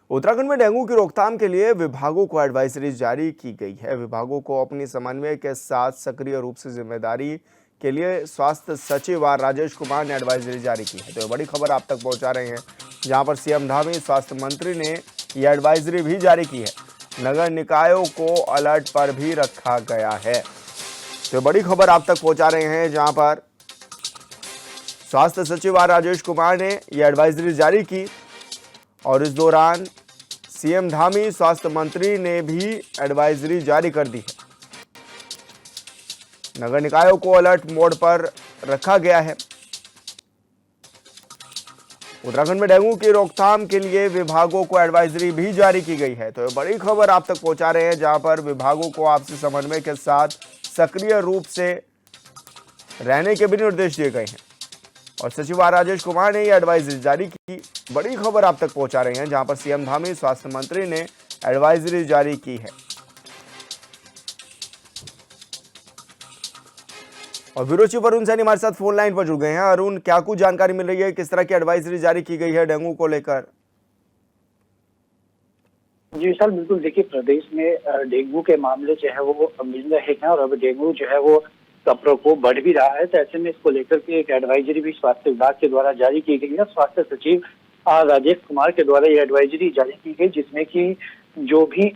उत्तराखंड में डेंगू की रोकथाम के लिए विभागों को एडवाइजरी जारी की गई है। विभागों को अपनी समन्वय के साथ सक्रिय रूप से जिम्मेदारी के लिए स्वास्थ्य सचिव आर राजेश कुमार ने एडवाइजरी जारी की है। तो ये बड़ी खबर आप तक पहुंचा रहे हैं, जहां पर सीएम धामी स्वास्थ्य मंत्री ने यह एडवाइजरी भी जारी की है। नगर निकायों को अलर्ट पर भी रखा गया है। तो बड़ी खबर आप तक पहुंचा रहे हैं, जहां पर स्वास्थ्य सचिव आर राजेश कुमार ने यह एडवाइजरी जारी की और इस दौरान सीएम धामी स्वास्थ्य मंत्री ने भी एडवाइजरी जारी कर दी है। नगर निकायों को अलर्ट मोड पर रखा गया है। उत्तराखंड में डेंगू की रोकथाम के लिए विभागों को एडवाइजरी भी जारी की गई है। तो ये बड़ी खबर आप तक पहुंचा रहे हैं, जहां पर विभागों को आपसी समन्वय के साथ सक्रिय रूप से रहने के भी निर्देश दिए गए हैं और सचिव आर राजेश कुमार ने यह एडवाइजरी जारी की। बड़ी खबर आप तक पहुंचा रहे हैं, जहां पर सीएम धामी स्वास्थ्य मंत्री ने एडवाइजरी जारी की है। और ब्यूरो चीफ अरुण सैनी हमारे साथ फोन लाइन पर जुड़ गए हैं। अरुण, क्या कुछ जानकारी मिल रही है, किस तरह की एडवाइजरी जारी की गई है डेंगू को लेकर? जी सर, बिल्कुल। देखिए, प्रदेश में डेंगू के मामले जो है वो मिल रहे हैं और अब डेंगू जो है वो का प्रकोप बढ़ भी रहा है। तो ऐसे में इसको लेकर के एक एडवाइजरी भी स्वास्थ्य विभाग के द्वारा जारी की गई है। स्वास्थ्य सचिव राजेश कुमार के द्वारा ये एडवाइजरी जारी की गई, जिसमें कि जो भी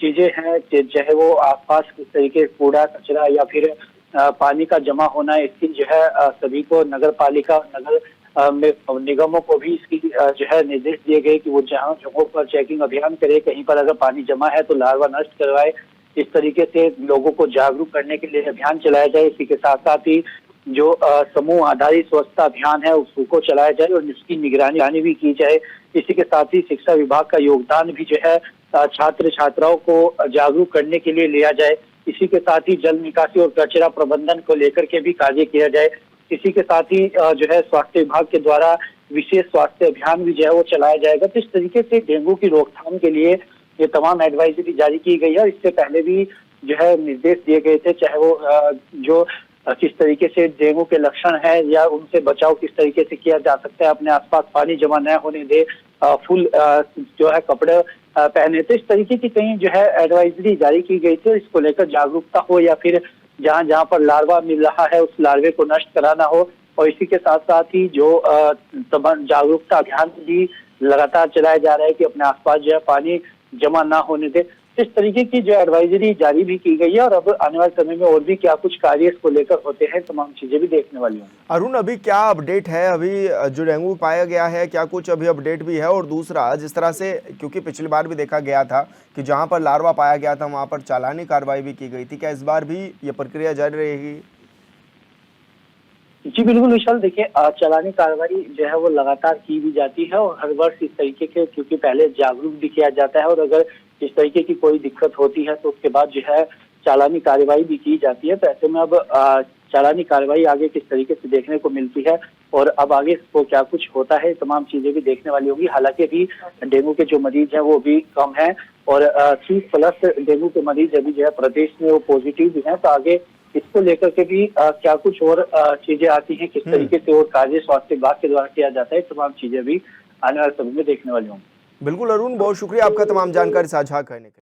चीजें हैं, चाहे वो आसपास किस तरीके कूड़ा कचरा या फिर पानी का जमा होना है, इसकी जो है सभी को नगर पालिका नगर निगमों को भी इसकी जो है निर्देश दिए गए कि वो जहाँ जगहों पर चेकिंग अभियान करे, कहीं पर अगर पानी जमा है तो लार्वा नष्ट करवाए। इस तरीके से लोगों को जागरूक करने के लिए अभियान चलाया जाए। इसी के साथ साथ ही जो समूह आधारित स्वच्छता अभियान है उसको चलाया जाए और इसकी निगरानी भी की जाए। इसी के साथ ही शिक्षा विभाग का योगदान भी जो है छात्र छात्राओं को जागरूक करने के लिए लिया जाए। इसी के साथ ही जल निकासी और कचरा प्रबंधन को लेकर के भी कार्य किया जाए। इसी के साथ ही जो है स्वास्थ्य विभाग के द्वारा विशेष स्वास्थ्य अभियान भी जो है वो चलाया जाएगा। तो इस तरीके से डेंगू की रोकथाम के लिए ये तमाम एडवाइजरी जारी की गई है। इससे पहले भी जो है निर्देश दिए गए थे, चाहे वो जो किस तरीके से डेंगू के लक्षण है या उनसे बचाव किस तरीके से किया जा सकता है, अपने आसपास पानी जमा न होने दे, फुल जो है कपड़े पहने। तो इस तरीके की कहीं जो है एडवाइजरी जारी की गई थी। इसको लेकर जागरूकता हो या फिर जहाँ जहाँ पर लार्वा मिल रहा है उस लार्वे को नष्ट कराना हो। और इसी के साथ साथ ही जो जागरूकता अभियान भी लगातार चलाया जा रहा है कि अपने आसपास जो है पानी जमा ना होने दे। इस तरीके की जो एडवाइजरी जारी भी की गई है और अब आने वाले समय में और भी क्या कुछ कार्य इसको लेकर होते हैं, तमाम चीजें भी देखने वाली होंगी। अरुण, अभी क्या अपडेट है? अभी जो डेंगू पाया गया है, क्या कुछ अभी अपडेट भी है? और दूसरा, जिस तरह से, क्योंकि पिछली बार भी देखा गया था कि जहां पर लार्वा पाया गया था वहां पर चालानी कार्रवाई भी की गई थी, क्या इस बार भी ये प्रक्रिया जारी रहेगी? जी बिल्कुल विशाल, देखिए चालानी कार्रवाई जो है वो लगातार की भी जाती है और हर वर्ष इस तरीके के, क्योंकि पहले जागरूक भी किया जाता है और अगर इस तरीके की कोई दिक्कत होती है तो उसके बाद जो है चालानी कार्रवाई भी की जाती है। तो ऐसे में अब चालानी कार्रवाई आगे किस तरीके से देखने को मिलती है और अब आगे इसको क्या कुछ होता है, तमाम चीजें भी देखने वाली होगी। हालांकि अभी डेंगू के जो मरीज हैं वो भी कम हैं और 30+ डेंगू के मरीज अभी जो है प्रदेश में वो पॉजिटिव भी हैं। तो आगे इसको लेकर के भी क्या कुछ और चीजें आती हैं, किस तरीके से और कार्य स्वास्थ्य विभाग के द्वारा किया जाता है, तमाम चीजें भी आने वाले समय में देखने वाली होंगी। बिल्कुल अरुण, बहुत शुक्रिया आपका तमाम जानकारी साझा करने के लिए।